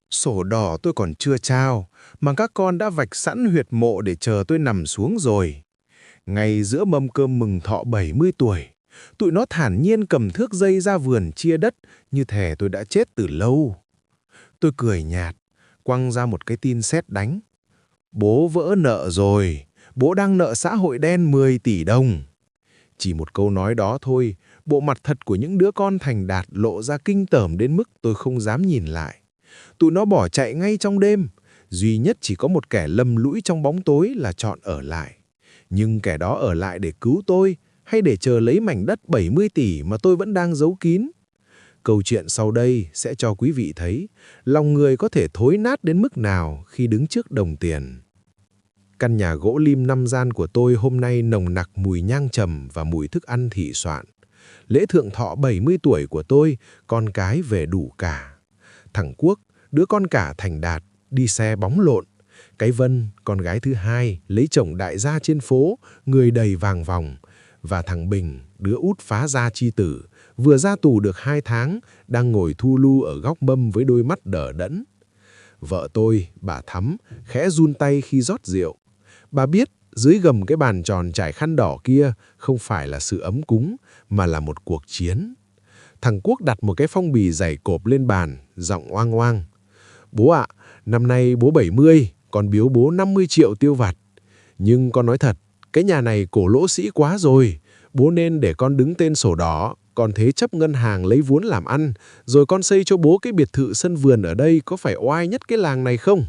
Sổ đỏ tôi còn chưa trao, mà các con đã vạch sẵn huyệt mộ để chờ tôi nằm xuống rồi. Ngay giữa mâm cơm mừng thọ 70 tuổi, tụi nó thản nhiên cầm thước dây ra vườn chia đất như thể tôi đã chết từ lâu. Tôi cười nhạt, quăng ra một cái tin sét đánh. Bố vỡ nợ rồi, bố đang nợ xã hội đen 10 tỷ đồng. Chỉ một câu nói đó thôi, bộ mặt thật của những đứa con thành đạt lộ ra kinh tởm đến mức tôi không dám nhìn lại. Tụi nó bỏ chạy ngay trong đêm, duy nhất chỉ có một kẻ lầm lũi trong bóng tối là chọn ở lại. Nhưng kẻ đó ở lại để cứu tôi hay để chờ lấy mảnh đất 70 tỷ mà tôi vẫn đang giấu kín? Câu chuyện sau đây sẽ cho quý vị thấy lòng người có thể thối nát đến mức nào khi đứng trước đồng tiền. Căn nhà gỗ lim 5 gian của tôi hôm nay nồng nặc mùi nhang trầm và mùi thức ăn thị soạn. Lễ thượng thọ 70 tuổi của tôi, con cái về đủ cả. Thằng Quốc, đứa con cả thành đạt, đi xe bóng lộn. Cái Vân, con gái thứ hai, lấy chồng đại gia trên phố, người đầy vàng vòng. Và thằng Bình, đứa út phá gia chi tử, vừa ra tù được 2 tháng, đang ngồi thu lu ở góc mâm với đôi mắt đờ đẫn. Vợ tôi, bà Thắm, khẽ run tay khi rót rượu. Bà biết dưới gầm cái bàn tròn trải khăn đỏ kia không phải là sự ấm cúng, mà là một cuộc chiến. Thằng Quốc đặt một cái phong bì dày cộp lên bàn, giọng oang oang. Bố ạ, năm nay bố 70, con biếu bố 50 triệu tiêu vặt. Nhưng con nói thật, cái nhà này cổ lỗ sĩ quá rồi. Bố nên để con đứng tên sổ đỏ, còn thế chấp ngân hàng lấy vốn làm ăn, rồi con xây cho bố cái biệt thự sân vườn ở đây có phải oai nhất cái làng này không?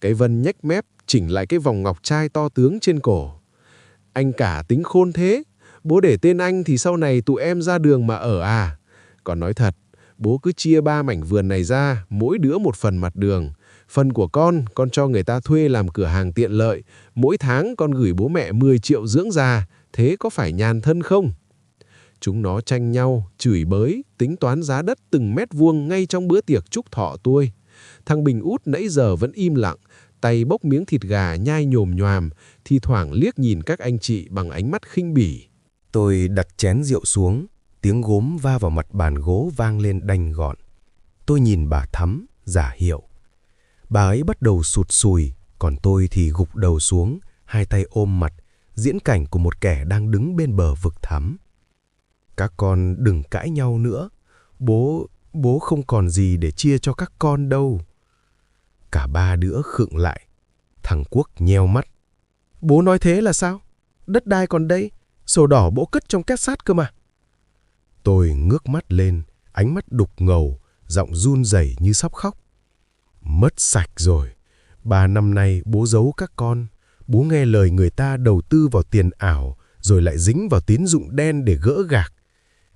Cái Vân nhếch mép, chỉnh lại cái vòng ngọc trai to tướng trên cổ. Anh cả tính khôn thế, bố để tên anh thì sau này tụi em ra đường mà ở à? Còn nói thật, bố cứ chia 3 mảnh vườn này ra, mỗi đứa một phần mặt đường. Phần của con cho người ta thuê làm cửa hàng tiện lợi. Mỗi tháng con gửi bố mẹ 10 triệu dưỡng già, thế có phải nhàn thân không? Chúng nó tranh nhau, chửi bới, tính toán giá đất từng mét vuông ngay trong bữa tiệc chúc thọ tôi. Thằng Bình út nãy giờ vẫn im lặng, tay bốc miếng thịt gà nhai nhồm nhoàm, thi thoảng liếc nhìn các anh chị bằng ánh mắt khinh bỉ. Tôi đặt chén rượu xuống, tiếng gốm va vào mặt bàn gỗ vang lên đanh gọn. Tôi nhìn bà Thắm, giả hiệu. Bà ấy bắt đầu sụt sùi, còn tôi thì gục đầu xuống, hai tay ôm mặt, diễn cảnh của một kẻ đang đứng bên bờ vực thẳm. Các con đừng cãi nhau nữa, bố không còn gì để chia cho các con đâu. Cả ba đứa khựng lại. Thằng Quốc nheo mắt. Bố nói thế là sao? Đất đai còn đây, sổ đỏ bố cất trong két sắt cơ mà. Tôi ngước mắt lên, ánh mắt đục ngầu, giọng run rẩy như sắp khóc. Mất sạch rồi. 3 năm nay bố giấu các con. Bố nghe lời người ta đầu tư vào tiền ảo, rồi lại dính vào tín dụng đen để gỡ gạc.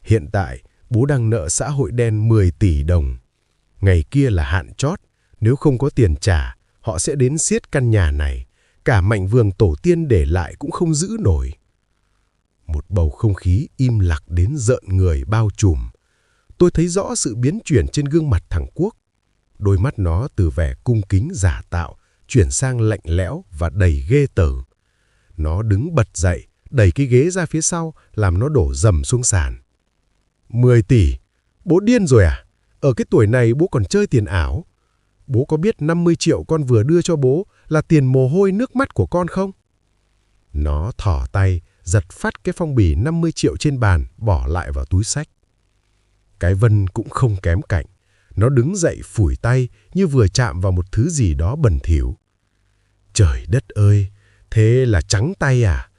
Hiện tại, bố đang nợ xã hội đen 10 tỷ đồng. Ngày kia là hạn chót. Nếu không có tiền trả, họ sẽ đến siết căn nhà này. Cả mảnh vườn tổ tiên để lại cũng không giữ nổi. Một bầu không khí im lặng đến rợn người bao trùm. Tôi thấy rõ sự biến chuyển trên gương mặt thằng Quốc. Đôi mắt nó từ vẻ cung kính giả tạo chuyển sang lạnh lẽo và đầy ghê tởm. Nó đứng bật dậy, đẩy cái ghế ra phía sau, làm nó đổ dầm xuống sàn. 10 tỷ? Bố điên rồi à? Ở cái tuổi này bố còn chơi tiền ảo? Bố có biết 50 triệu con vừa đưa cho bố là tiền mồ hôi nước mắt của con không? Nó thỏ tay, giật phát cái phong bì 50 triệu trên bàn, bỏ lại vào túi xách. Cái Vân cũng không kém cạnh. Nó đứng dậy phủi tay như vừa chạm vào một thứ gì đó bẩn thỉu. Trời đất ơi, thế là trắng tay à?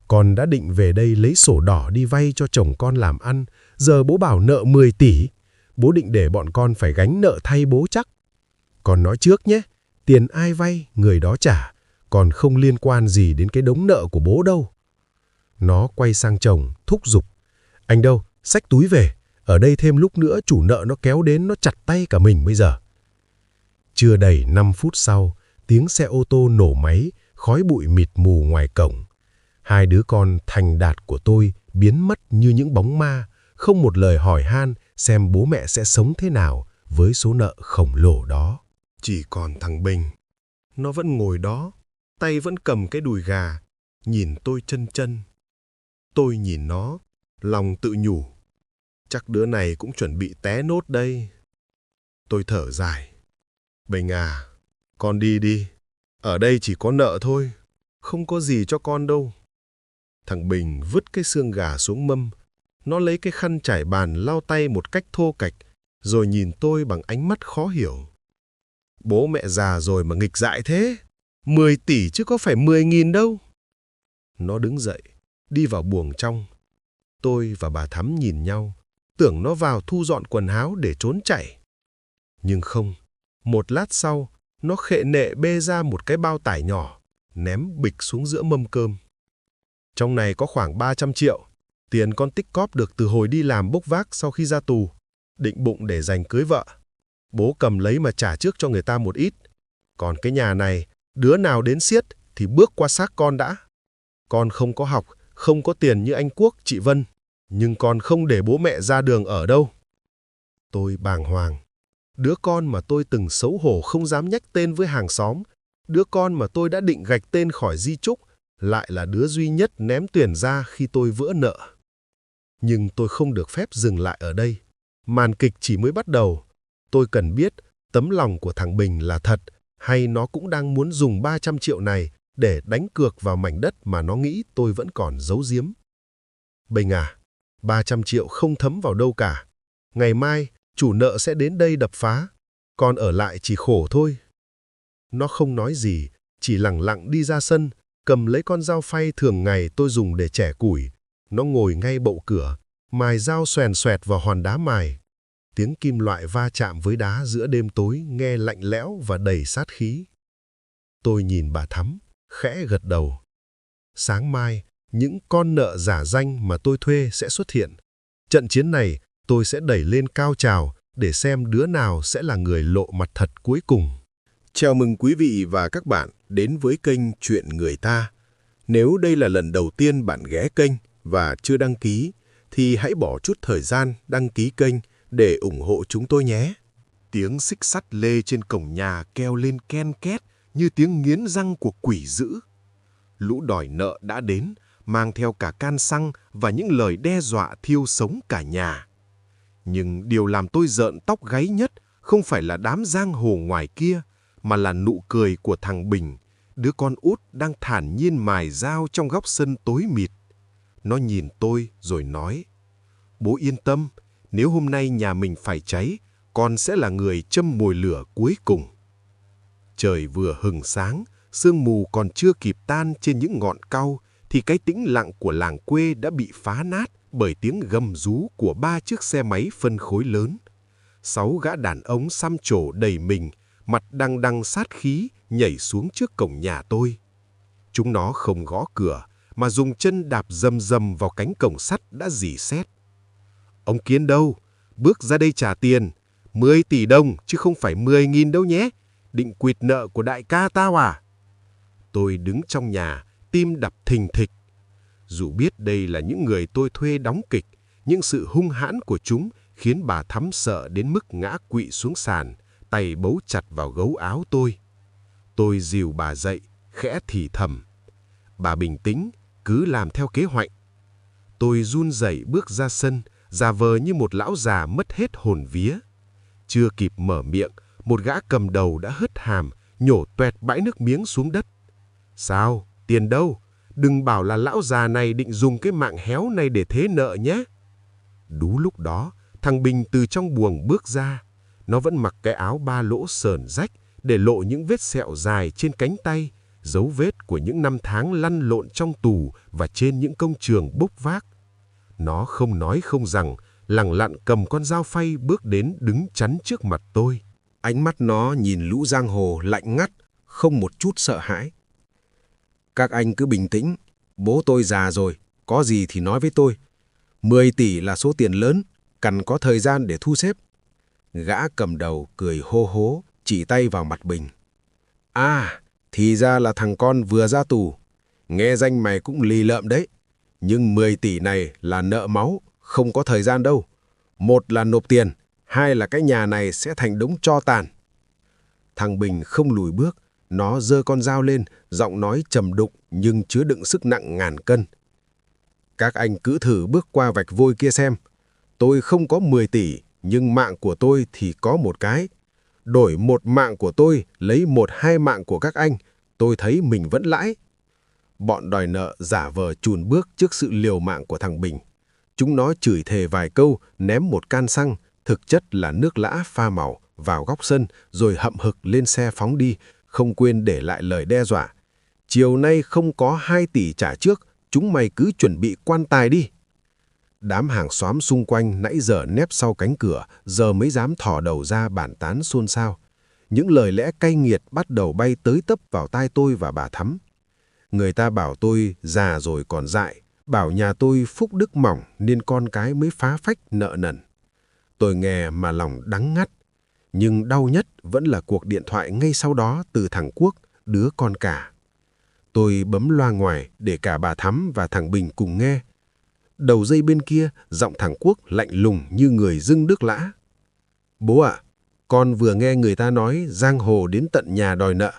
Con đã định về đây lấy sổ đỏ đi vay cho chồng con làm ăn. Giờ bố bảo nợ 10 tỷ. Bố định để bọn con phải gánh nợ thay bố chắc. Con nói trước nhé, tiền ai vay, người đó trả. Còn không liên quan gì đến cái đống nợ của bố đâu. Nó quay sang chồng, thúc giục. Anh đâu, xách túi về. Ở đây thêm lúc nữa chủ nợ nó kéo đến nó chặt tay cả mình bây giờ. Chưa đầy 5 phút sau, tiếng xe ô tô nổ máy, khói bụi mịt mù ngoài cổng. Hai đứa con thành đạt của tôi biến mất như những bóng ma, không một lời hỏi han xem bố mẹ sẽ sống thế nào với số nợ khổng lồ đó. Chỉ còn thằng Bình. Nó vẫn ngồi đó, tay vẫn cầm cái đùi gà, nhìn tôi chân chân. Tôi nhìn nó, lòng tự nhủ. Chắc đứa này cũng chuẩn bị té nốt đây. Tôi thở dài. Bình à, con đi đi. Ở đây chỉ có nợ thôi, không có gì cho con đâu. Thằng Bình vứt cái xương gà xuống mâm. Nó lấy cái khăn trải bàn lau tay một cách thô kệch, rồi nhìn tôi bằng ánh mắt khó hiểu. Bố mẹ già rồi mà nghịch dại thế. 10 tỷ chứ có phải 10.000 đâu. Nó đứng dậy, đi vào buồng trong. Tôi và bà Thắm nhìn nhau, tưởng nó vào thu dọn quần áo để trốn chạy. Nhưng không, một lát sau, nó khệ nệ bê ra một cái bao tải nhỏ, ném bịch xuống giữa mâm cơm. Trong này có khoảng 300 triệu, tiền con tích cóp được từ hồi đi làm bốc vác sau khi ra tù, định bụng để dành cưới vợ. Bố cầm lấy mà trả trước cho người ta một ít. Còn cái nhà này, đứa nào đến xiết thì bước qua xác con đã. Con không có học, không có tiền như anh Quốc, chị Vân, nhưng con không để bố mẹ ra đường ở đâu. Tôi bàng hoàng. Đứa con mà tôi từng xấu hổ không dám nhắc tên với hàng xóm, đứa con mà tôi đã định gạch tên khỏi di chúc, lại là đứa duy nhất ném tiền ra khi tôi vỡ nợ. Nhưng tôi không được phép dừng lại ở đây. Màn kịch chỉ mới bắt đầu. Tôi cần biết tấm lòng của thằng Bình là thật, hay nó cũng đang muốn dùng 300 triệu này để đánh cược vào mảnh đất mà nó nghĩ tôi vẫn còn giấu giếm. Bình à, 300 triệu không thấm vào đâu cả. Ngày mai, chủ nợ sẽ đến đây đập phá. Con ở lại chỉ khổ thôi. Nó không nói gì, chỉ lẳng lặng đi ra sân, cầm lấy con dao phay thường ngày tôi dùng để chẻ củi. Nó ngồi ngay bậu cửa, mài dao xoèn xoẹt vào hòn đá mài. Tiếng kim loại va chạm với đá giữa đêm tối nghe lạnh lẽo và đầy sát khí. Tôi nhìn bà Thắm, khẽ gật đầu. Sáng mai, những con nợ giả danh mà tôi thuê sẽ xuất hiện. Trận chiến này tôi sẽ đẩy lên cao trào để xem đứa nào sẽ là người lộ mặt thật cuối cùng. Chào mừng quý vị và các bạn đến với kênh Chuyện Người Ta. Nếu đây là lần đầu tiên bạn ghé kênh và chưa đăng ký, thì hãy bỏ chút thời gian đăng ký kênh để ủng hộ chúng tôi nhé. Tiếng xích sắt lê trên cổng nhà kêu lên ken két như tiếng nghiến răng của quỷ dữ. Lũ đòi nợ đã đến, mang theo cả can xăng và những lời đe dọa thiêu sống cả nhà. Nhưng điều làm tôi rợn tóc gáy nhất không phải là đám giang hồ ngoài kia, mà là nụ cười của thằng Bình, đứa con út đang thản nhiên mài dao trong góc sân tối mịt. Nó nhìn tôi rồi nói, bố yên tâm, nếu hôm nay nhà mình phải cháy, con sẽ là người châm mồi lửa cuối cùng. Trời vừa hừng sáng, sương mù còn chưa kịp tan trên những ngọn cau, thì cái tĩnh lặng của làng quê đã bị phá nát bởi tiếng gầm rú của 3 chiếc xe máy phân khối lớn. 6 gã đàn ông xăm trổ đầy mình, mặt đằng đằng sát khí, nhảy xuống trước cổng nhà tôi. Chúng nó không gõ cửa, mà dùng chân đạp rầm rầm vào cánh cổng sắt đã rỉ sét. Ông Kiến đâu? Bước ra đây trả tiền. 10 tỷ đồng chứ không phải 10.000 đâu nhé. Định quỵt nợ của đại ca tao à? Tôi đứng trong nhà, tim đập thình thịch. Dù biết đây là những người tôi thuê đóng kịch, nhưng sự hung hãn của chúng khiến bà Thắm sợ đến mức ngã quỵ xuống sàn, tay bấu chặt vào gấu áo tôi. Tôi dìu bà dậy, khẽ thì thầm. Bà bình tĩnh, cứ làm theo kế hoạch. Tôi run rẩy bước ra sân, giả vờ như một lão già mất hết hồn vía. Chưa kịp mở miệng, một gã cầm đầu đã hất hàm, nhổ toẹt bãi nước miếng xuống đất. Sao? Tiền đâu? Đừng bảo là lão già này định dùng cái mạng héo này để thế nợ nhé. Đúng lúc đó, thằng Bình từ trong buồng bước ra. Nó vẫn mặc cái áo ba lỗ sờn rách, để lộ những vết sẹo dài trên cánh tay, dấu vết của những năm tháng lăn lộn trong tù và trên những công trường bốc vác. Nó không nói không rằng, lẳng lặng cầm con dao phay bước đến đứng chắn trước mặt tôi. Ánh mắt nó nhìn lũ giang hồ lạnh ngắt, không một chút sợ hãi. Các anh cứ bình tĩnh, bố tôi già rồi, có gì thì nói với tôi. 10 tỷ là số tiền lớn, cần có thời gian để thu xếp. Gã cầm đầu cười hô hố, chỉ tay vào mặt Bình. À, thì ra là thằng con vừa ra tù. Nghe danh mày cũng lì lợm đấy. Nhưng 10 tỷ này là nợ máu, không có thời gian đâu. Một là nộp tiền, hai là cái nhà này sẽ thành đống tro tàn. Thằng Bình không lùi bước, nó giơ con dao lên, giọng nói trầm đục nhưng chứa đựng sức nặng ngàn cân. Các anh cứ thử bước qua vạch vôi kia xem. Tôi không có 10 tỷ, nhưng mạng của tôi thì có một cái. đổi 1 mạng của tôi, lấy 1-2 mạng của các anh, tôi thấy mình vẫn lãi. Bọn đòi nợ giả vờ chùn bước trước sự liều mạng của thằng Bình. Chúng nó chửi thề vài câu, ném 1 can xăng, thực chất là nước lã pha màu, vào góc sân, rồi hậm hực lên xe phóng đi, không quên để lại lời đe dọa. Chiều nay không có 2 tỷ trả trước, chúng mày cứ chuẩn bị quan tài đi. Đám hàng xóm xung quanh nãy giờ nép sau cánh cửa, giờ mới dám thò đầu ra bàn tán xôn xao. Những lời lẽ cay nghiệt bắt đầu bay tới tấp vào tai tôi và bà Thắm. Người ta bảo tôi già rồi còn dại, bảo nhà tôi phúc đức mỏng nên con cái mới phá phách nợ nần. Tôi nghe mà lòng đắng ngắt, nhưng đau nhất vẫn là cuộc điện thoại ngay sau đó từ thằng Quốc, đứa con cả. Tôi bấm loa ngoài để cả bà Thắm và thằng Bình cùng nghe. Đầu dây bên kia, giọng thằng Quốc lạnh lùng như người dưng nước lã. Bố ạ, con vừa nghe người ta nói giang hồ đến tận nhà đòi nợ.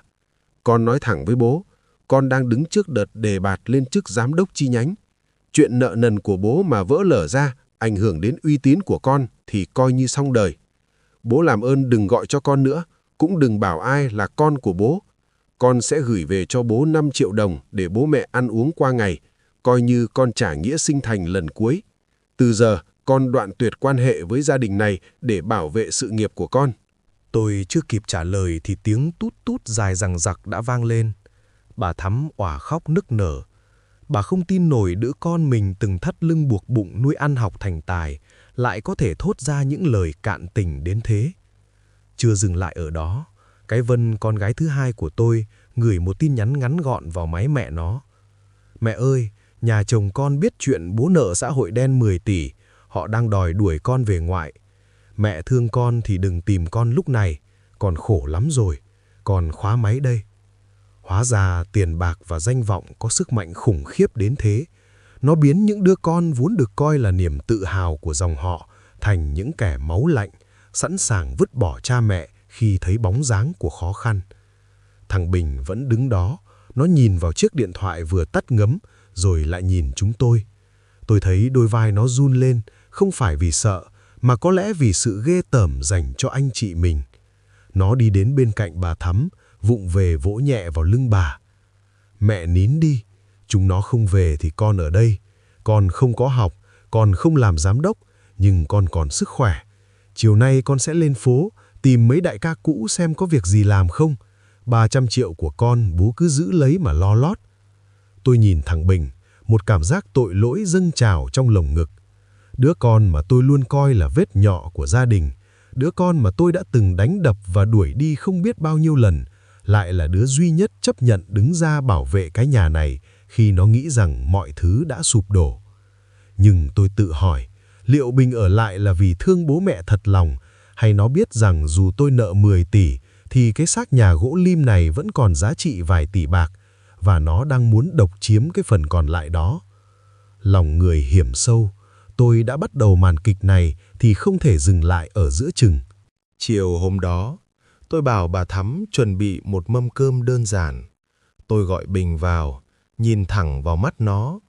Con nói thẳng với bố, con đang đứng trước đợt đề bạt lên chức giám đốc chi nhánh. Chuyện nợ nần của bố mà vỡ lở ra, ảnh hưởng đến uy tín của con thì coi như xong đời. Bố làm ơn đừng gọi cho con nữa, cũng đừng bảo ai là con của bố. Con sẽ gửi về cho bố 5 triệu đồng để bố mẹ ăn uống qua ngày, coi như con trả nghĩa sinh thành lần cuối. Từ giờ, con đoạn tuyệt quan hệ với gia đình này để bảo vệ sự nghiệp của con. Tôi chưa kịp trả lời thì tiếng tút tút dài dằng dặc đã vang lên. Bà Thắm òa khóc nức nở. Bà không tin nổi đứa con mình từng thắt lưng buộc bụng nuôi ăn học thành tài, lại có thể thốt ra những lời cạn tình đến thế. Chưa dừng lại ở đó, cái Vân, con gái thứ hai của tôi, gửi một tin nhắn ngắn gọn vào máy mẹ nó. Mẹ ơi, nhà chồng con biết chuyện bố nợ xã hội đen 10 tỷ, họ đang đòi đuổi con về ngoại. Mẹ thương con thì đừng tìm con lúc này, còn khổ lắm rồi, còn khóa máy đây. Hóa ra tiền bạc và danh vọng có sức mạnh khủng khiếp đến thế. Nó biến những đứa con vốn được coi là niềm tự hào của dòng họ thành những kẻ máu lạnh, sẵn sàng vứt bỏ cha mẹ khi thấy bóng dáng của khó khăn. Thằng Bình vẫn đứng đó, nó nhìn vào chiếc điện thoại vừa tắt ngấm, rồi lại nhìn chúng tôi. Tôi thấy đôi vai nó run lên, không phải vì sợ, mà có lẽ vì sự ghê tởm dành cho anh chị mình. Nó đi đến bên cạnh bà Thắm, vụng về vỗ nhẹ vào lưng bà. Mẹ nín đi, chúng nó không về thì con ở đây. Con không có học, con không làm giám đốc, nhưng con còn sức khỏe. Chiều nay con sẽ lên phố, tìm mấy đại ca cũ xem có việc gì làm không. 300 triệu của con bố cứ giữ lấy mà lo lót. Tôi nhìn thằng Bình, một cảm giác tội lỗi dâng trào trong lồng ngực. Đứa con mà tôi luôn coi là vết nhọ của gia đình, đứa con mà tôi đã từng đánh đập và đuổi đi không biết bao nhiêu lần, lại là đứa duy nhất chấp nhận đứng ra bảo vệ cái nhà này khi nó nghĩ rằng mọi thứ đã sụp đổ. Nhưng tôi tự hỏi, liệu Bình ở lại là vì thương bố mẹ thật lòng, hay nó biết rằng dù tôi nợ 10 tỷ, thì cái xác nhà gỗ lim này vẫn còn giá trị vài tỷ bạc, và nó đang muốn độc chiếm cái phần còn lại đó. Lòng người hiểm sâu, tôi đã bắt đầu màn kịch này thì không thể dừng lại ở giữa chừng. Chiều hôm đó, tôi bảo bà Thắm chuẩn bị một mâm cơm đơn giản. Tôi gọi Bình vào, nhìn thẳng vào mắt nó.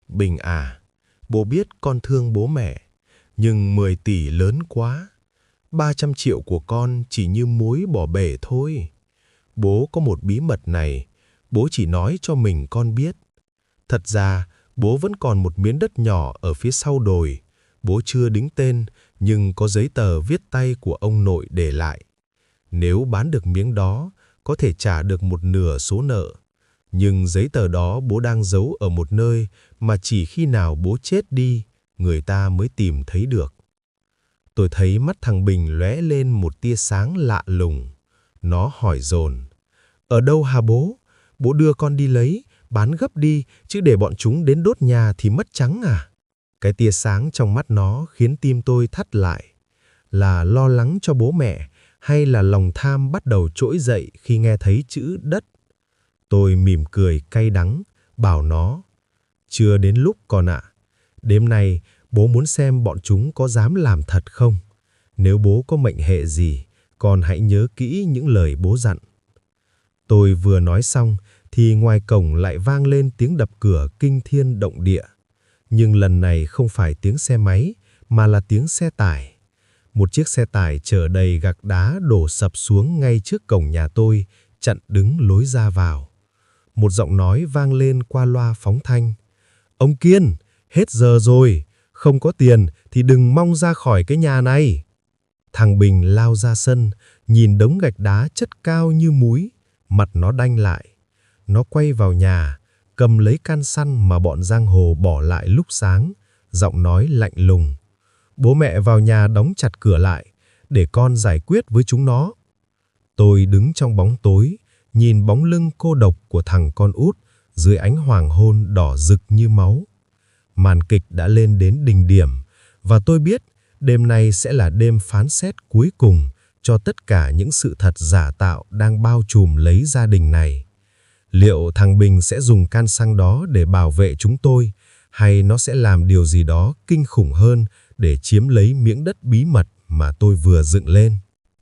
Bình à, bố biết con thương bố mẹ, nhưng 10 tỷ lớn quá. 300 triệu của con chỉ như muối bỏ bể thôi. Bố có một bí mật này, bố chỉ nói cho mình con biết. Thật ra, bố vẫn còn một miếng đất nhỏ ở phía sau đồi. Bố chưa đính tên, nhưng có giấy tờ viết tay của ông nội để lại. Nếu bán được miếng đó, có thể trả được một nửa số nợ. Nhưng giấy tờ đó bố đang giấu ở một nơi mà chỉ khi nào bố chết đi, người ta mới tìm thấy được. Tôi thấy mắt thằng Bình lóe lên một tia sáng lạ lùng. Nó hỏi dồn: Ở đâu hả bố? Bố đưa con đi lấy, bán gấp đi, chứ để bọn chúng đến đốt nhà thì mất trắng à? Cái tia sáng trong mắt nó khiến tim tôi thắt lại. Là lo lắng cho bố mẹ, hay là lòng tham bắt đầu trỗi dậy khi nghe thấy chữ đất? Tôi mỉm cười cay đắng, bảo nó: Chưa đến lúc con ạ. Đêm nay, bố muốn xem bọn chúng có dám làm thật không. Nếu bố có mệnh hệ gì, con hãy nhớ kỹ những lời bố dặn. Tôi vừa nói xong, thì ngoài cổng lại vang lên tiếng đập cửa kinh thiên động địa. Nhưng lần này không phải tiếng xe máy, mà là tiếng xe tải. Một chiếc xe tải chở đầy gạch đá đổ sập xuống ngay trước cổng nhà tôi, chặn đứng lối ra vào. Một giọng nói vang lên qua loa phóng thanh. Ông Kiên, hết giờ rồi, không có tiền thì đừng mong ra khỏi cái nhà này. Thằng Bình lao ra sân, nhìn đống gạch đá chất cao như múi, mặt nó đanh lại. Nó quay vào nhà, cầm lấy can xăng mà bọn giang hồ bỏ lại lúc sáng, giọng nói lạnh lùng. Bố mẹ vào nhà đóng chặt cửa lại, để con giải quyết với chúng nó. Tôi đứng trong bóng tối, nhìn bóng lưng cô độc của thằng con út dưới ánh hoàng hôn đỏ rực như máu. Màn kịch đã lên đến đỉnh điểm, và tôi biết đêm nay sẽ là đêm phán xét cuối cùng cho tất cả những sự thật giả tạo đang bao trùm lấy gia đình này. Liệu thằng Bình sẽ dùng can xăng đó để bảo vệ chúng tôi, hay nó sẽ làm điều gì đó kinh khủng hơn để chiếm lấy miếng đất bí mật mà tôi vừa dựng lên?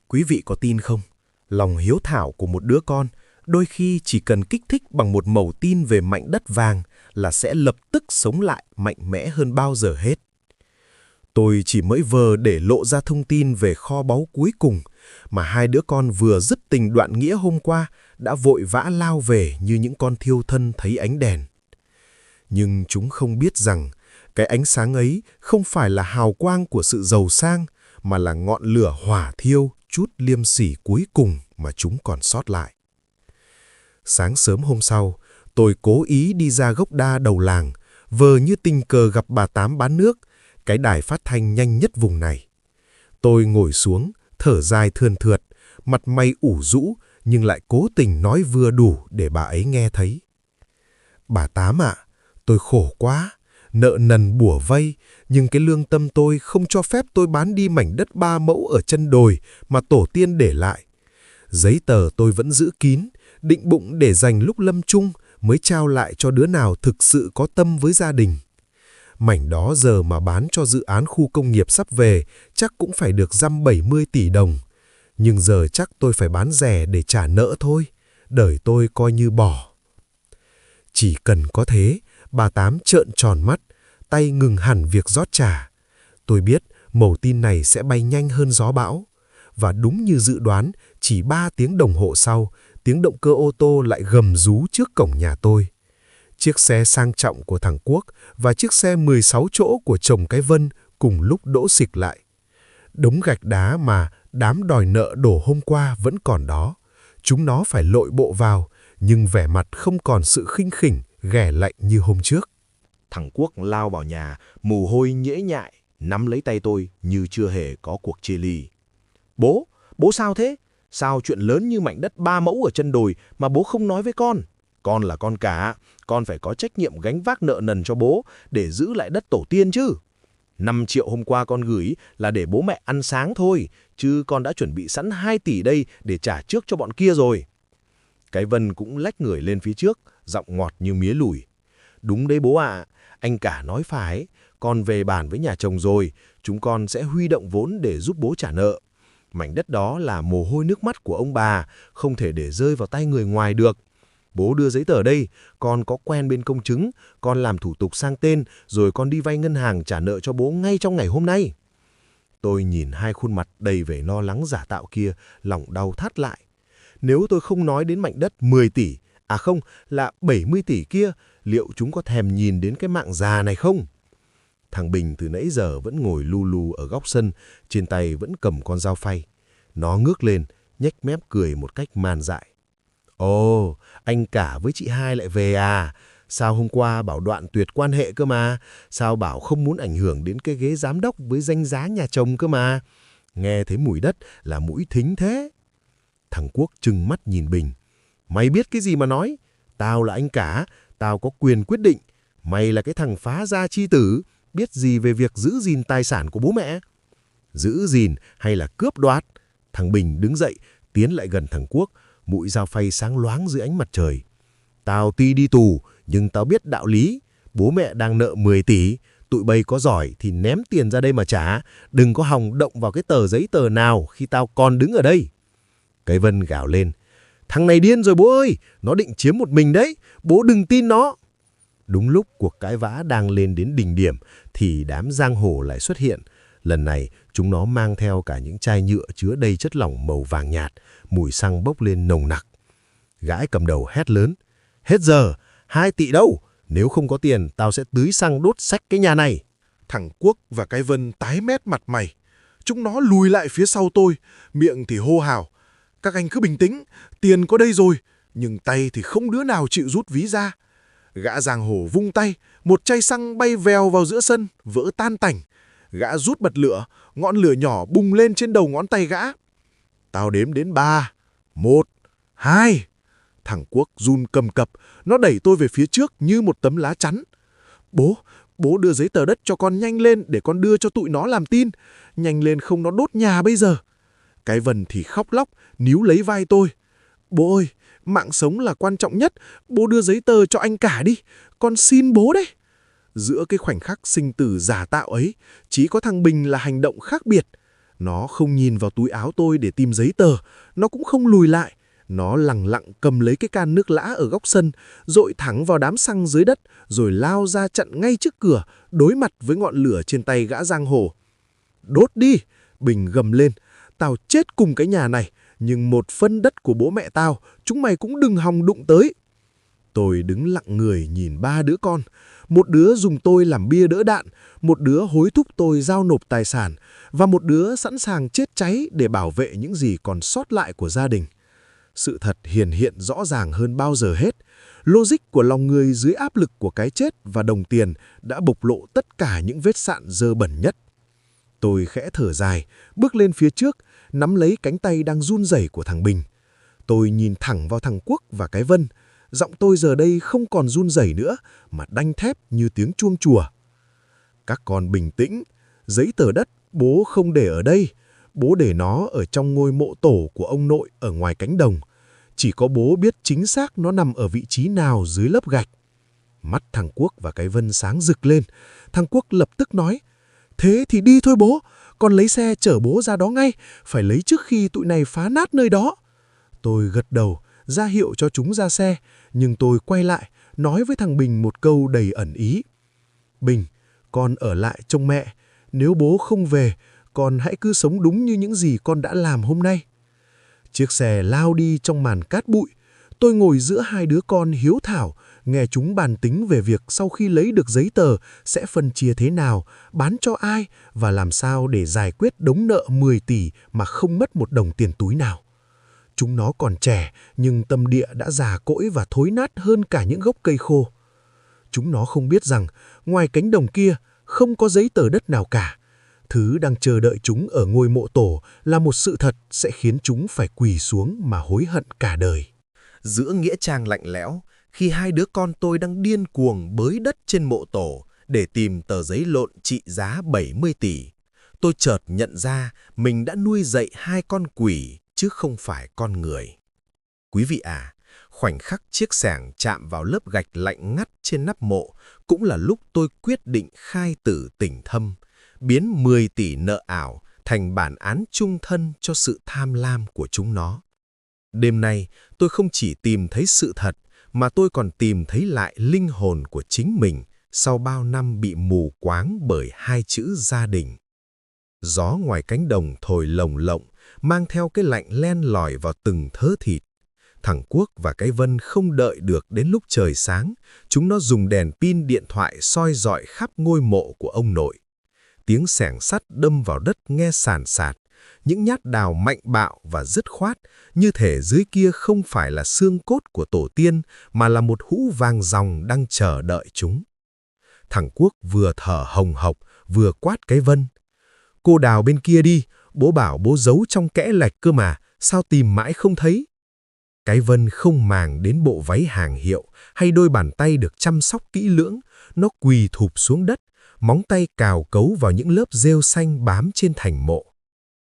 Quý vị có tin không? Lòng hiếu thảo của một đứa con đôi khi chỉ cần kích thích bằng một mẩu tin về mảnh đất vàng là sẽ lập tức sống lại mạnh mẽ hơn bao giờ hết. Tôi chỉ mới vờ để lộ ra thông tin về kho báu cuối cùng mà hai đứa con vừa dứt tình đoạn nghĩa hôm qua đã vội vã lao về như những con thiêu thân thấy ánh đèn. Nhưng chúng không biết rằng cái ánh sáng ấy không phải là hào quang của sự giàu sang, mà là ngọn lửa hỏa thiêu chút liêm sỉ cuối cùng mà chúng còn sót lại. Sáng sớm hôm sau, tôi cố ý đi ra gốc đa đầu làng, vờ như tình cờ gặp bà Tám bán nước, cái đài phát thanh nhanh nhất vùng này. Tôi ngồi xuống, thở dài thườn thượt, mặt mày ủ rũ, nhưng lại cố tình nói vừa đủ để bà ấy nghe thấy. Bà Tám ạ, tôi khổ quá, nợ nần bủa vây, nhưng cái lương tâm tôi không cho phép tôi bán đi mảnh đất 3 mẫu ở chân đồi mà tổ tiên để lại. Giấy tờ tôi vẫn giữ kín, định bụng để dành lúc lâm chung mới trao lại cho đứa nào thực sự có tâm với gia đình. Mảnh đó giờ mà bán cho dự án khu công nghiệp sắp về chắc cũng phải được dăm 70 tỷ đồng. Nhưng giờ chắc tôi phải bán rẻ để trả nợ thôi, đời tôi coi như bỏ. Chỉ cần có thế, bà Tám trợn tròn mắt, tay ngừng hẳn việc rót trà. Tôi biết mẩu tin này sẽ bay nhanh hơn gió bão. Và đúng như dự đoán, chỉ 3 tiếng đồng hồ sau, tiếng động cơ ô tô lại gầm rú trước cổng nhà tôi. Chiếc xe sang trọng của thằng Quốc và chiếc xe 16 chỗ của chồng cái Vân cùng lúc đỗ xịch lại. Đống gạch đá mà đám đòi nợ đổ hôm qua vẫn còn đó. Chúng nó phải lội bộ vào, nhưng vẻ mặt không còn sự khinh khỉnh, ghẻ lạnh như hôm trước. Thằng Quốc lao vào nhà, mồ hôi nhễ nhại, nắm lấy tay tôi như chưa hề có cuộc chia ly. Bố sao thế? Sao chuyện lớn như mảnh đất 3 mẫu ở chân đồi mà bố không nói với con? Con là con cả, con phải có trách nhiệm gánh vác nợ nần cho bố để giữ lại đất tổ tiên chứ. 5 triệu hôm qua con gửi là để bố mẹ ăn sáng thôi, chứ con đã chuẩn bị sẵn 2 tỷ đây để trả trước cho bọn kia rồi. Cái Vân cũng lách người lên phía trước, giọng ngọt như mía lùi. Đúng đấy bố ạ, anh cả nói phải, con về bàn với nhà chồng rồi, chúng con sẽ huy động vốn để giúp bố trả nợ. Mảnh đất đó là mồ hôi nước mắt của ông bà, không thể để rơi vào tay người ngoài được. Bố đưa giấy tờ đây, con có quen bên công chứng, con làm thủ tục sang tên, rồi con đi vay ngân hàng trả nợ cho bố ngay trong ngày hôm nay. Tôi nhìn hai khuôn mặt đầy vẻ lo lắng giả tạo kia, lòng đau thắt lại. Nếu tôi không nói đến mảnh đất 10 tỷ, à không, là 70 tỷ kia, liệu chúng có thèm nhìn đến cái mạng già này không? Thằng Bình từ nãy giờ vẫn ngồi lu lu ở góc sân, trên tay vẫn cầm con dao phay. Nó ngước lên, nhếch mép cười một cách man dại. Ồ, anh cả với chị hai lại về à? Sao hôm qua bảo đoạn tuyệt quan hệ cơ mà? Sao bảo không muốn ảnh hưởng đến cái ghế giám đốc với danh giá nhà chồng cơ mà? Nghe thấy mùi đất là mũi thính thế. Thằng Quốc trừng mắt nhìn Bình. Mày biết cái gì mà nói? Tao là anh cả, tao có quyền quyết định. Mày là cái thằng phá gia chi tử, biết gì về việc giữ gìn tài sản của bố mẹ? Giữ gìn hay là cướp đoạt? Thằng Bình đứng dậy, tiến lại gần thằng Quốc, mũi dao phay sáng loáng dưới ánh mặt trời. Tao tuy đi tù, nhưng tao biết đạo lý. Bố mẹ đang nợ 10 tỷ, tụi bay có giỏi thì ném tiền ra đây mà trả. Đừng có hòng động vào cái tờ giấy tờ nào khi tao còn đứng ở đây. Cái Vân gào lên. Thằng này điên rồi bố ơi, nó định chiếm một mình đấy, bố đừng tin nó. Đúng lúc cuộc cãi vã đang lên đến đỉnh điểm thì đám giang hồ lại xuất hiện. Lần này, chúng nó mang theo cả những chai nhựa chứa đầy chất lỏng màu vàng nhạt, mùi xăng bốc lên nồng nặc. Gã cầm đầu hét lớn: "Hết giờ, 2 tỷ đâu? Nếu không có tiền, tao sẽ tưới xăng đốt xách cái nhà này." Thằng Quốc và cái Vân tái mét mặt mày. Chúng nó lùi lại phía sau tôi, miệng thì hô hào: "Các anh cứ bình tĩnh, tiền có đây rồi." Nhưng tay thì không đứa nào chịu rút ví ra. Gã giang hồ vung tay, một chai xăng bay vèo vào giữa sân, vỡ tan tành. Gã rút bật lửa, ngọn lửa nhỏ bùng lên trên đầu ngón tay gã. Tao đếm đến 3, 1, 2. Thằng Quốc run cầm cập, nó đẩy tôi về phía trước như một tấm lá chắn. Bố đưa giấy tờ đất cho con nhanh lên để con đưa cho tụi nó làm tin. Nhanh lên không nó đốt nhà bây giờ. Cái Vân thì khóc lóc, níu lấy vai tôi. Bố ơi, mạng sống là quan trọng nhất. Bố đưa giấy tờ cho anh cả đi. Con xin bố đấy. Giữa cái khoảnh khắc sinh tử giả tạo ấy, chỉ có thằng Bình là hành động khác biệt. Nó không nhìn vào túi áo tôi để tìm giấy tờ. Nó cũng không lùi lại. Nó lẳng lặng cầm lấy cái can nước lã ở góc sân, dội thẳng vào đám xăng dưới đất, rồi lao ra chặn ngay trước cửa, đối mặt với ngọn lửa trên tay gã giang hồ. Đốt đi! Bình gầm lên. Tao chết cùng cái nhà này, nhưng 1 phân đất của bố mẹ tao, chúng mày cũng đừng hòng đụng tới. Tôi đứng lặng người nhìn 3 đứa con. Một đứa dùng tôi làm bia đỡ đạn, một đứa hối thúc tôi giao nộp tài sản, và một đứa sẵn sàng chết cháy để bảo vệ những gì còn sót lại của gia đình. Sự thật hiển hiện rõ ràng hơn bao giờ hết. Logic của lòng người dưới áp lực của cái chết và đồng tiền đã bộc lộ tất cả những vết sạn dơ bẩn nhất. Tôi khẽ thở dài, bước lên phía trước, nắm lấy cánh tay đang run rẩy của thằng Bình. Tôi nhìn thẳng vào thằng Quốc và cái Vân. Giọng tôi giờ đây không còn run rẩy nữa, mà đanh thép như tiếng chuông chùa. Các con bình tĩnh, giấy tờ đất bố không để ở đây. Bố để nó ở trong ngôi mộ tổ của ông nội ở ngoài cánh đồng. Chỉ có bố biết chính xác nó nằm ở vị trí nào dưới lớp gạch. Mắt thằng Quốc và cái Vân sáng rực lên. Thằng Quốc lập tức nói: "Thế thì đi thôi bố, con lấy xe chở bố ra đó ngay, phải lấy trước khi tụi này phá nát nơi đó." Tôi gật đầu, ra hiệu cho chúng ra xe, nhưng tôi quay lại, nói với thằng Bình một câu đầy ẩn ý. "Bình, con ở lại trông mẹ. Nếu bố không về, con hãy cứ sống đúng như những gì con đã làm hôm nay." Chiếc xe lao đi trong màn cát bụi. Tôi ngồi giữa 2 đứa con hiếu thảo, nghe chúng bàn tính về việc sau khi lấy được giấy tờ sẽ phân chia thế nào, bán cho ai và làm sao để giải quyết đống nợ 10 tỷ mà không mất một đồng tiền túi nào. Chúng nó còn trẻ, nhưng tâm địa đã già cỗi và thối nát hơn cả những gốc cây khô. Chúng nó không biết rằng, ngoài cánh đồng kia, không có giấy tờ đất nào cả. Thứ đang chờ đợi chúng ở ngôi mộ tổ là một sự thật sẽ khiến chúng phải quỳ xuống mà hối hận cả đời. Giữa nghĩa trang lạnh lẽo, khi 2 đứa con tôi đang điên cuồng bới đất trên mộ tổ để tìm tờ giấy lộn trị giá 70 tỷ, tôi chợt nhận ra mình đã nuôi dạy 2 con quỷ chứ không phải con người. Quý vị à, khoảnh khắc chiếc xẻng chạm vào lớp gạch lạnh ngắt trên nắp mộ cũng là lúc tôi quyết định khai tử tình thâm, biến 10 tỷ nợ ảo thành bản án chung thân cho sự tham lam của chúng nó. Đêm nay, tôi không chỉ tìm thấy sự thật, mà tôi còn tìm thấy lại linh hồn của chính mình sau bao năm bị mù quáng bởi 2 chữ gia đình. Gió ngoài cánh đồng thổi lồng lộng, mang theo cái lạnh len lỏi vào từng thớ thịt. Thằng Quốc và cái Vân không đợi được đến lúc trời sáng, chúng nó dùng đèn pin điện thoại soi rọi khắp ngôi mộ của ông nội. Tiếng xẻng sắt đâm vào đất nghe sàn sạt, những nhát đào mạnh bạo và dứt khoát, như thể dưới kia không phải là xương cốt của tổ tiên, mà là một hũ vàng ròng đang chờ đợi chúng. Thằng Quốc vừa thở hồng hộc, vừa quát cái Vân. "Cô đào bên kia đi, bố bảo bố giấu trong kẽ lạch cơ mà, sao tìm mãi không thấy?" Cái Vân không màng đến bộ váy hàng hiệu hay đôi bàn tay được chăm sóc kỹ lưỡng, nó quỳ thụp xuống đất, móng tay cào cấu vào những lớp rêu xanh bám trên thành mộ.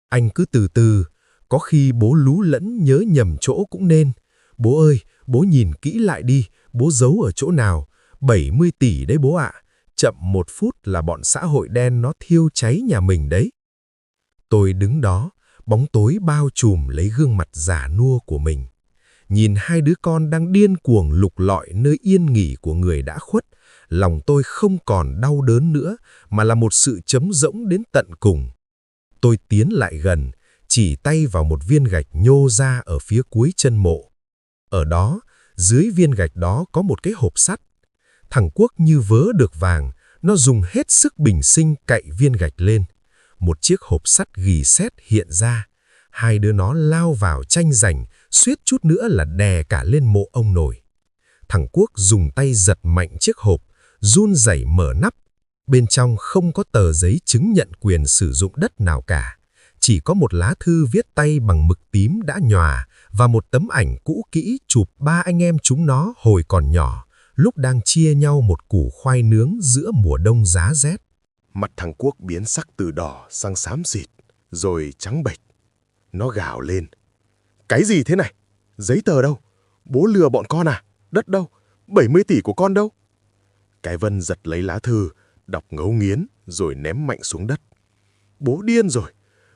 "Anh cứ từ từ, có khi bố lú lẫn nhớ nhầm chỗ cũng nên. Bố ơi, bố nhìn kỹ lại đi, bố giấu ở chỗ nào? 70 tỷ đấy bố ạ. Chậm 1 phút là bọn xã hội đen nó thiêu cháy nhà mình đấy." Tôi đứng đó, bóng tối bao trùm lấy gương mặt già nua của mình. Nhìn 2 đứa con đang điên cuồng lục lọi nơi yên nghỉ của người đã khuất, lòng tôi không còn đau đớn nữa, mà là một sự trống rỗng đến tận cùng. Tôi tiến lại gần, chỉ tay vào một viên gạch nhô ra ở phía cuối chân mộ. Ở đó, dưới viên gạch đó có một cái hộp sắt. Thằng Quốc như vớ được vàng, nó dùng hết sức bình sinh cạy viên gạch lên. Một chiếc hộp sắt ghì sét hiện ra. Hai đứa nó lao vào tranh giành, suýt chút nữa là đè cả lên mộ ông nội. Thằng Quốc dùng tay giật mạnh chiếc hộp, run rẩy mở nắp. Bên trong không có tờ giấy chứng nhận quyền sử dụng đất nào cả. Chỉ có một lá thư viết tay bằng mực tím đã nhòa và một tấm ảnh cũ kỹ chụp ba anh em chúng nó hồi còn nhỏ, lúc đang chia nhau một củ khoai nướng giữa mùa đông giá rét. Mặt thằng Quốc biến sắc từ đỏ sang xám xịt, rồi trắng bệch. Nó gào lên. Cái gì thế này? Giấy tờ đâu? Bố lừa bọn con à? Đất đâu? 70 tỷ của con đâu? Cái Vân giật lấy lá thư, đọc ngấu nghiến, rồi ném mạnh xuống đất. Bố điên rồi.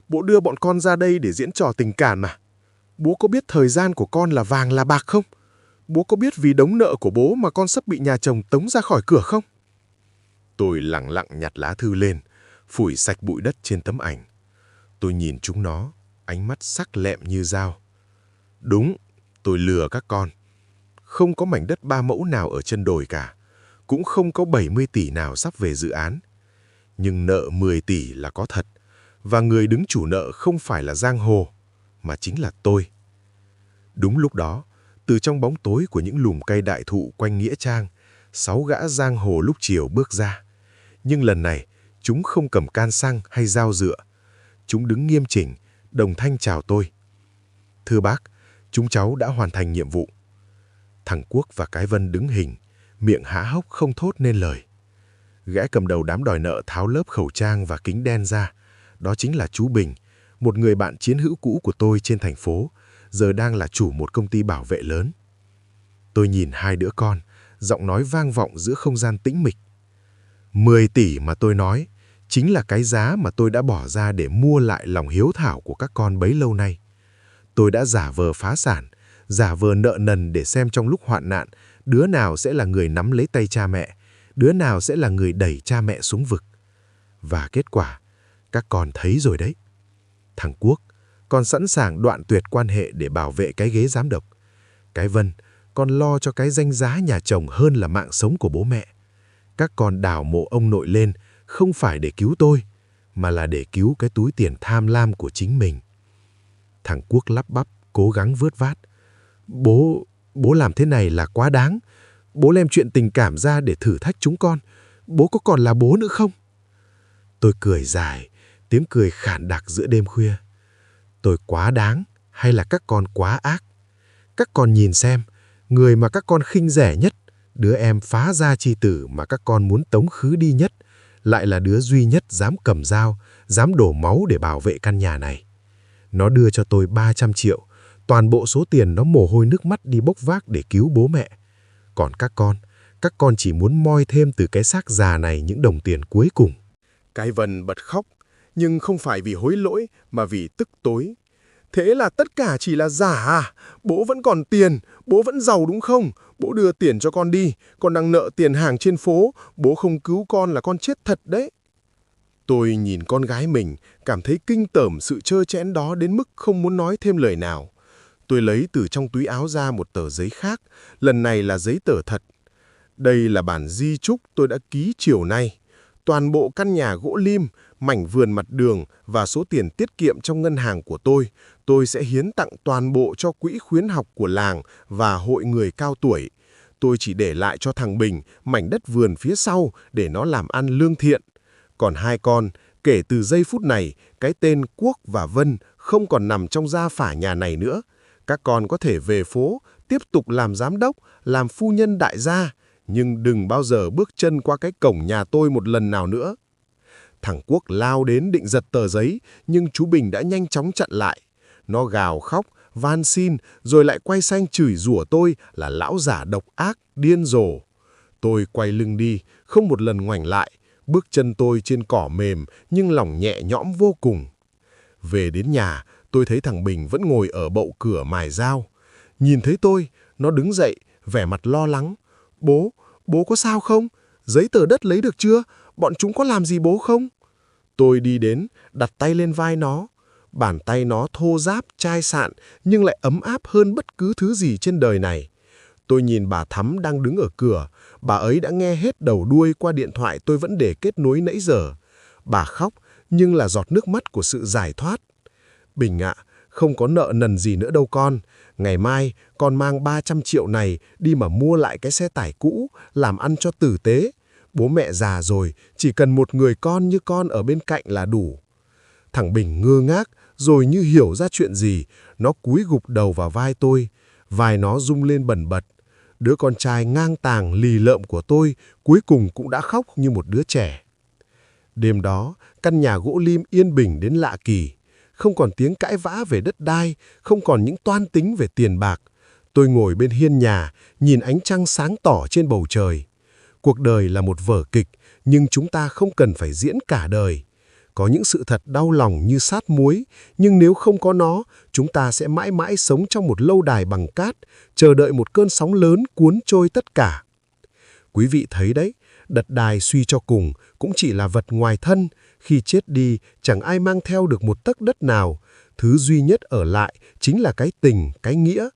Bố đưa bọn con ra đây để diễn trò tình cảm mà. Bố có biết thời gian của con là vàng là bạc không? Bố có biết vì đống nợ của bố mà con sắp bị nhà chồng tống ra khỏi cửa không? Tôi lẳng lặng nhặt lá thư lên, phủi sạch bụi đất trên tấm ảnh. Tôi nhìn chúng nó, ánh mắt sắc lẹm như dao. Đúng, tôi lừa các con. Không có mảnh đất 3 mẫu nào ở chân đồi cả. Cũng không có 70 tỷ nào sắp về dự án. Nhưng nợ 10 tỷ là có thật. Và người đứng chủ nợ không phải là giang hồ, mà chính là tôi. Đúng lúc đó, từ trong bóng tối của những lùm cây đại thụ quanh nghĩa trang, 6 gã giang hồ lúc chiều bước ra. Nhưng lần này, chúng không cầm can xăng hay dao dựa. Chúng đứng nghiêm chỉnh, đồng thanh chào tôi. Thưa bác, chúng cháu đã hoàn thành nhiệm vụ. Thằng Quốc và cái Vân đứng hình, miệng há hốc không thốt nên lời. Gã cầm đầu đám đòi nợ tháo lớp khẩu trang và kính đen ra. Đó chính là chú Bình, một người bạn chiến hữu cũ của tôi trên thành phố, giờ đang là chủ một công ty bảo vệ lớn. Tôi nhìn hai đứa con, giọng nói vang vọng giữa không gian tĩnh mịch. 10 tỷ mà tôi nói, chính là cái giá mà tôi đã bỏ ra để mua lại lòng hiếu thảo của các con bấy lâu nay. Tôi đã giả vờ phá sản, giả vờ nợ nần để xem trong lúc hoạn nạn, đứa nào sẽ là người nắm lấy tay cha mẹ, đứa nào sẽ là người đẩy cha mẹ xuống vực. Và kết quả, các con thấy rồi đấy. Thằng Quốc, con sẵn sàng đoạn tuyệt quan hệ để bảo vệ cái ghế giám đốc. Cái Vân, con lo cho cái danh giá nhà chồng hơn là mạng sống của bố mẹ. Các con đào mộ ông nội lên không phải để cứu tôi, mà là để cứu cái túi tiền tham lam của chính mình. Thằng Quốc lắp bắp, cố gắng vớt vát. Bố làm thế này là quá đáng. Bố đem chuyện tình cảm ra để thử thách chúng con. Bố có còn là bố nữa không? Tôi cười dài, tiếng cười khản đặc giữa đêm khuya. Tôi quá đáng hay là các con quá ác? Các con nhìn xem, người mà các con khinh rẻ nhất, đứa em phá gia chi tử mà các con muốn tống khứ đi nhất, lại là đứa duy nhất dám cầm dao, dám đổ máu để bảo vệ căn nhà này. Nó đưa cho tôi 300 triệu, toàn bộ số tiền nó mồ hôi nước mắt đi bốc vác để cứu bố mẹ. Còn các con chỉ muốn moi thêm từ cái xác già này những đồng tiền cuối cùng. Cái Vân bật khóc, nhưng không phải vì hối lỗi mà vì tức tối. Thế là tất cả chỉ là giả à? Bố vẫn còn tiền, bố vẫn giàu đúng không? Bố đưa tiền cho con đi, con đang nợ tiền hàng trên phố, bố không cứu con là con chết thật đấy. Tôi nhìn con gái mình, cảm thấy kinh tởm sự trơ trẽn đó đến mức không muốn nói thêm lời nào. Tôi lấy từ trong túi áo ra một tờ giấy khác, lần này là giấy tờ thật. Đây là bản di chúc tôi đã ký chiều nay. Toàn bộ căn nhà gỗ lim, mảnh vườn mặt đường và số tiền tiết kiệm trong ngân hàng của tôi sẽ hiến tặng toàn bộ cho quỹ khuyến học của làng và hội người cao tuổi. Tôi chỉ để lại cho thằng Bình mảnh đất vườn phía sau để nó làm ăn lương thiện. Còn hai con, kể từ giây phút này, cái tên Quốc và Vân không còn nằm trong gia phả nhà này nữa. Các con có thể về phố, tiếp tục làm giám đốc, làm phu nhân đại gia, nhưng đừng bao giờ bước chân qua cái cổng nhà tôi một lần nào nữa. Thằng Quốc lao đến định giật tờ giấy, nhưng chú Bình đã nhanh chóng chặn lại. Nó gào khóc, van xin, rồi lại quay sang chửi rủa tôi là lão giả độc ác, điên rồ. Tôi quay lưng đi, không một lần ngoảnh lại. Bước chân tôi trên cỏ mềm, nhưng lòng nhẹ nhõm vô cùng. Về đến nhà, tôi thấy thằng Bình vẫn ngồi ở bậu cửa mài dao. Nhìn thấy tôi, nó đứng dậy, vẻ mặt lo lắng. Bố có sao không? giấy tờ đất lấy được chưa? Bọn chúng có làm gì bố không? Tôi đi đến, đặt tay lên vai nó. Bàn tay nó thô ráp, chai sạn, nhưng lại ấm áp hơn bất cứ thứ gì trên đời này. Tôi nhìn bà Thắm đang đứng ở cửa. Bà ấy đã nghe hết đầu đuôi qua điện thoại tôi vẫn để kết nối nãy giờ. Bà khóc, nhưng là giọt nước mắt của sự giải thoát. Bình ạ, không có nợ nần gì nữa đâu con. Ngày mai, con mang 300 triệu này đi mà mua lại cái xe tải cũ, làm ăn cho tử tế. Bố mẹ già rồi, chỉ cần một người con như con ở bên cạnh là đủ. Thằng Bình ngơ ngác, rồi như hiểu ra chuyện gì, nó cúi gục đầu vào vai tôi. Vai nó rung lên bần bật. Đứa con trai ngang tàng lì lợm của tôi cuối cùng cũng đã khóc như một đứa trẻ. Đêm đó, căn nhà gỗ lim yên bình đến lạ kỳ. Không còn tiếng cãi vã về đất đai, không còn những toan tính về tiền bạc. Tôi ngồi bên hiên nhà, nhìn ánh trăng sáng tỏ trên bầu trời. Cuộc đời là một vở kịch, nhưng chúng ta không cần phải diễn cả đời. Có những sự thật đau lòng như sát muối, nhưng nếu không có nó, chúng ta sẽ mãi mãi sống trong một lâu đài bằng cát, chờ đợi một cơn sóng lớn cuốn trôi tất cả. Quý vị thấy đấy, đất đai suy cho cùng cũng chỉ là vật ngoài thân. Khi chết đi, chẳng ai mang theo được một tấc đất nào. Thứ duy nhất ở lại chính là cái tình, cái nghĩa.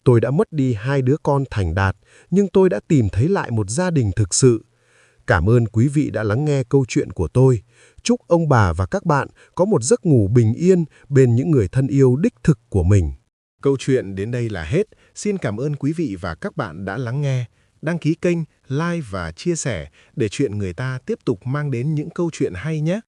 Tôi đã mất đi 2 đứa con thành đạt, nhưng tôi đã tìm thấy lại một gia đình thực sự. Cảm ơn quý vị đã lắng nghe câu chuyện của tôi. Chúc ông bà và các bạn có một giấc ngủ bình yên bên những người thân yêu đích thực của mình. Câu chuyện đến đây là hết. Xin cảm ơn quý vị và các bạn đã lắng nghe. Đăng ký kênh, like và chia sẻ để chuyện người ta tiếp tục mang đến những câu chuyện hay nhé.